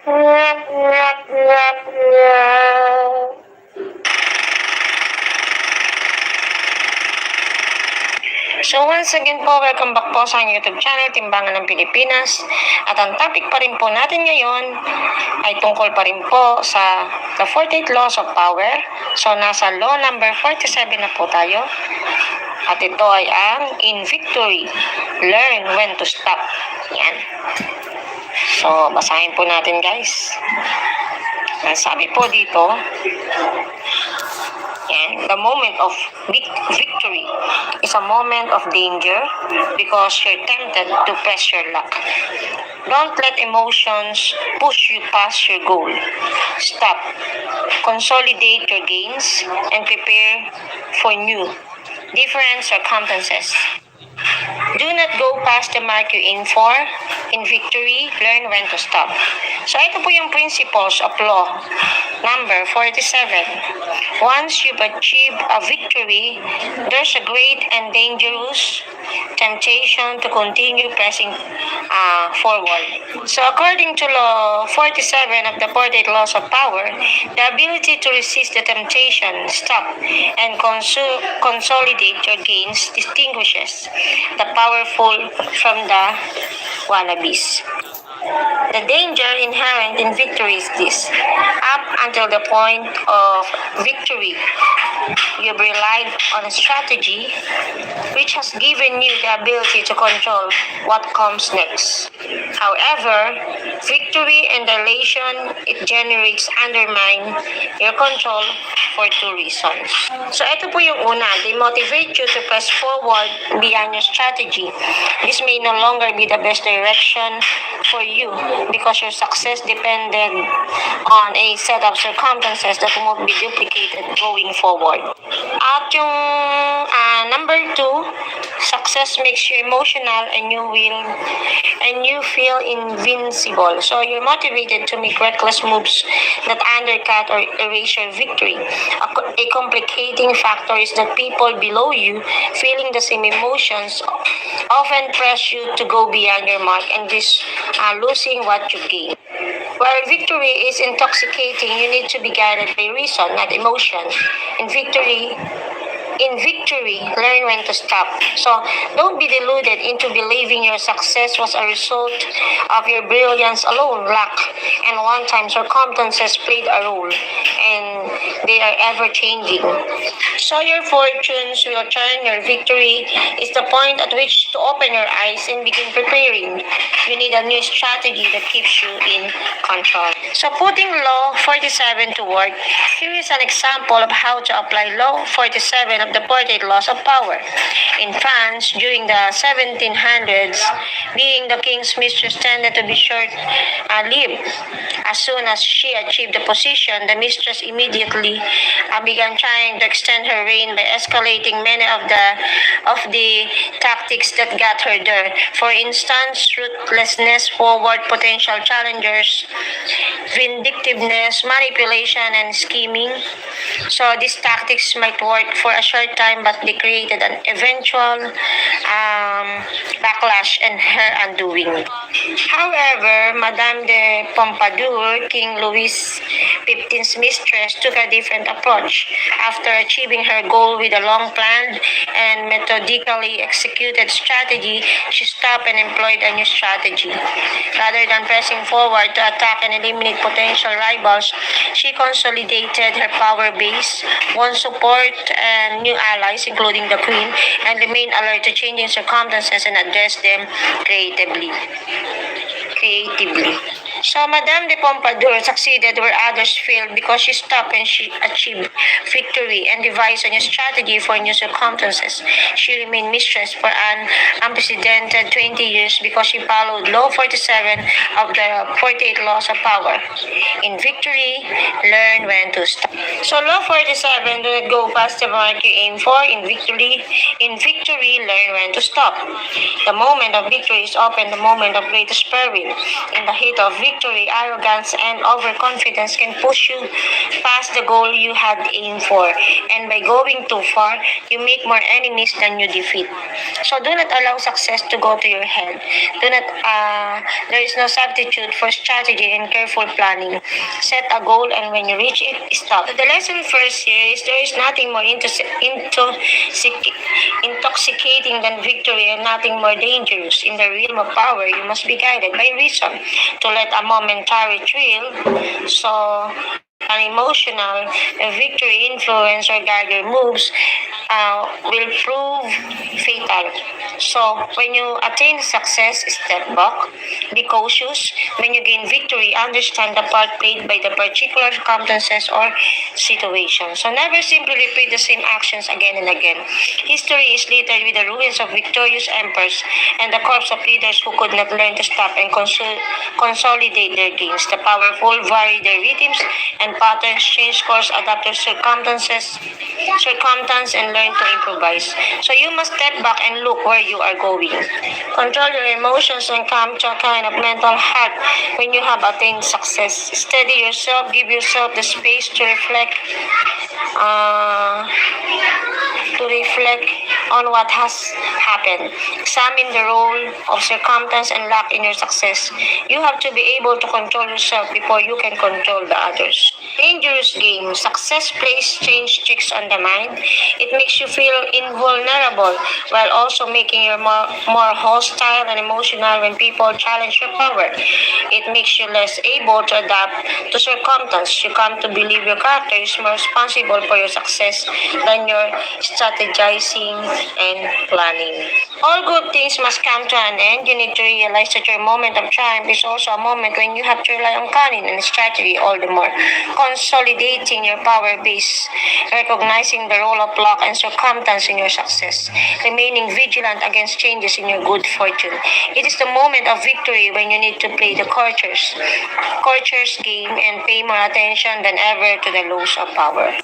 So once again po, welcome back po sa YouTube channel, Timbangan ng Pilipinas. At ang topic pa rin po natin ngayon ay tungkol pa rin po sa the 48 Laws of Power. So nasa law number 47 na po tayo. At ito ay ang in victory, learn when to stop. Yan. So basahin po natin guys. Ang sabi po dito, and the moment of victory is a moment of danger because you're tempted to press your luck. Don't let emotions push you past your goal. Stop. Consolidate your gains and prepare for new, different circumstances. Do not go past the mark you aim for. In victory, learn when to stop. So ito po yung principles of law number 47. Once you've achieved a victory, there's a great and dangerous temptation to continue pressing forward. So according to law 47 of the 48 laws of power, the ability to resist the temptation, stop, and consolidate your gains distinguishes the powerful from the wannabes. The danger inherent in victory is this. Up until the point of victory, you've relied on a strategy which has given you the ability to control what comes next. However, victory and the elation it generates undermine your control for two reasons. So ito po yung una, they motivate you to press forward beyond your strategy. This may no longer be the best direction for you because your success depended on a set of circumstances that won't be duplicated going forward. At yung number 2, success makes you emotional and you feel invincible. So you're motivated to make reckless moves that undercut or erase your victory. A complicating factor is that people below you feeling the same emotions often press you to go beyond your mark and this losing what you gain. While victory is intoxicating, you need to be guided by reason, not emotion. In victory, learn when to stop. So, don't be deluded into believing your success was a result of your brilliance alone. Luck and one-time circumstances played a role, and they are ever-changing. So, your fortunes will turn. Your victory is the point at which to open your eyes and begin preparing. You need a new strategy that keeps you in control. So, putting Law 47 to work, here is an example of how to apply Law 47 of the 48 laws of power. In France, during the 1700s, being the king's mistress tended to be short-lived. As soon as she achieved the position, the mistress immediately began trying to extend her reign by escalating many of the tactics that got her there. For instance, ruthlessness, forward potential challengers, vindictiveness, manipulation, and scheming. So these tactics might work for a short time, but they created an eventual backlash and her undoing. However, Madame de Pompadour, King Louis XV's mistress, took a different approach. After achieving her goal with a long-planned and methodically executed strategy, she stopped and employed a new strategy. Rather than pressing forward to attack and eliminate potential rivals, she consolidated her power base, won support and new allies, including the Queen, and remained alert to changing circumstances and address them creatively. So, Madame de Pompadour succeeded where others failed because she stopped and she achieved victory and devised a new strategy for new circumstances. She remained mistress for an unprecedented 20 years because she followed Law 47 of the 48 laws of power. In victory, learn when to stop. So, Law 47, do not go past the mark you aim for. In victory, learn when to stop. The moment of victory is often the moment of greatest peril. In the heat of victory, arrogance, and overconfidence can push you past the goal you had aimed for. And by going too far, you make more enemies than you defeat. So do not allow success to go to your head. There is no substitute for strategy and careful planning. Set a goal, and when you reach it, stop. So the lesson first here is there is nothing more intoxicating than victory and nothing more dangerous. In the realm of power, you must be guided by reason to let a momentary thrill, so an emotional victory influence or guide your moves will prove fatal. So, when you attain success, step back, be cautious. When you gain victory, understand the part played by the particular circumstances or situation. So, never simply repeat the same actions again and again. History is littered with the ruins of victorious emperors and the corpse of leaders who could not learn to stop and consolidate their gains. The powerful vary their rhythms and patterns, change course, adapt to circumstance, and learn to improvise. So you must step back and look where you are going. Control your emotions and come to a kind of mental heart when you have attained success. Steady yourself, give yourself the space to reflect on what has happened. Examine the role of circumstance and luck in your success. You have to be able to control yourself before you can control the others. Dangerous game. Success plays strange tricks on the mind. It makes you feel invulnerable while also making you more hostile and emotional when people challenge your power. It makes you less able to adapt to circumstances. You come to believe your character is more responsible for your success than your strategizing and planning. All good things must come to an end. You need to realize that your moment of triumph is also a moment when you have to rely on cunning and strategy all the more. Consolidating your power base, recognizing the role of luck and circumstance in your success, remaining vigilant against changes in your good fortune. It is the moment of victory when you need to play the courtier's game and pay more attention than ever to the laws of power.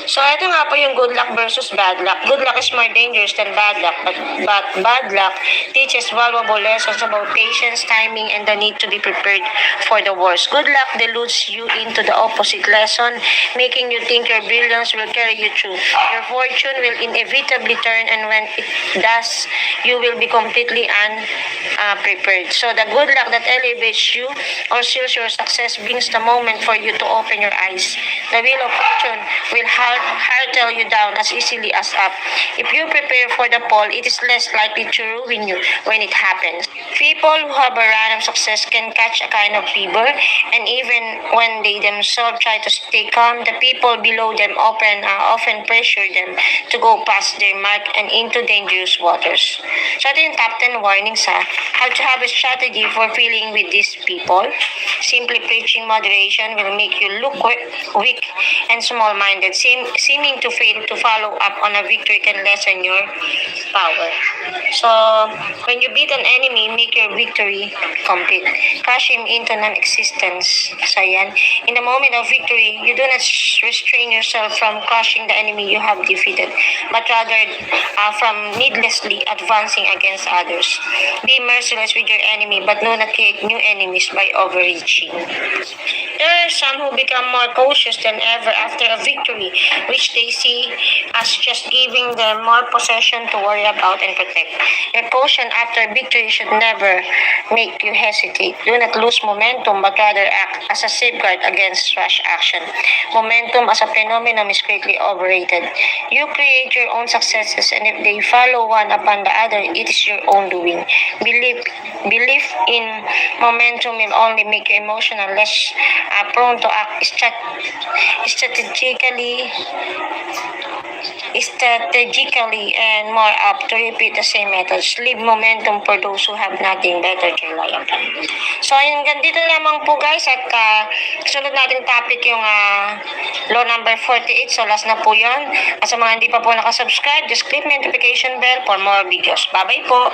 So ito nga po yung good luck versus bad luck. Good luck is more dangerous than bad luck, but bad luck teaches valuable lessons about patience, timing, and the need to be prepared for the worst. Good luck deludes you into the opposite lesson, making you think your brilliance will carry you through. Your fortune will inevitably turn, and when it does, you will be completely unprepared. So the good luck that elevates you or seals your success brings the moment for you to open your eyes. The wheel of fortune will hurtle you down as easily as up. If you prepare for the fall, it is less likely to ruin you when it happens. People who have a run of success can catch a kind of fever, and even when they themselves try to stay calm, the people below them often pressure them to go past their mark and into dangerous waters. So ito yung top 10 warnings ha. How to have a strategy for dealing with these people. Simply preaching moderation will make you look weak and small-minded. Seeming to fail to follow up on a victory can lessen your power. So, when you beat an enemy, make your victory complete. Crush him into non-existence. So, yan. In the moment of victory, you do not restrain yourself from crushing the enemy you have defeated, but rather from needlessly advancing against others. Be merciless with your enemy, but do not create new enemies by overreaching. There are some who become more cautious than ever after a victory, which they see as just giving them more possession to worry about and protect. Your caution after victory should never make you hesitate. Do not lose momentum, but rather act as a safeguard against rash action. Momentum as a phenomenon is greatly overrated. You create your own successes, and if they follow one upon the other, it is your own doing. Belief in momentum will only make you emotional, less prone to act strategically and more apt to repeat the same methods. Leave momentum for those who have nothing better to rely upon. So, hanggang dito lamang po guys, at sunod nating topic yung law number 48. So, last na po yun. At sa mga hindi pa po nakasubscribe, just click notification bell for more videos. Bye-bye po!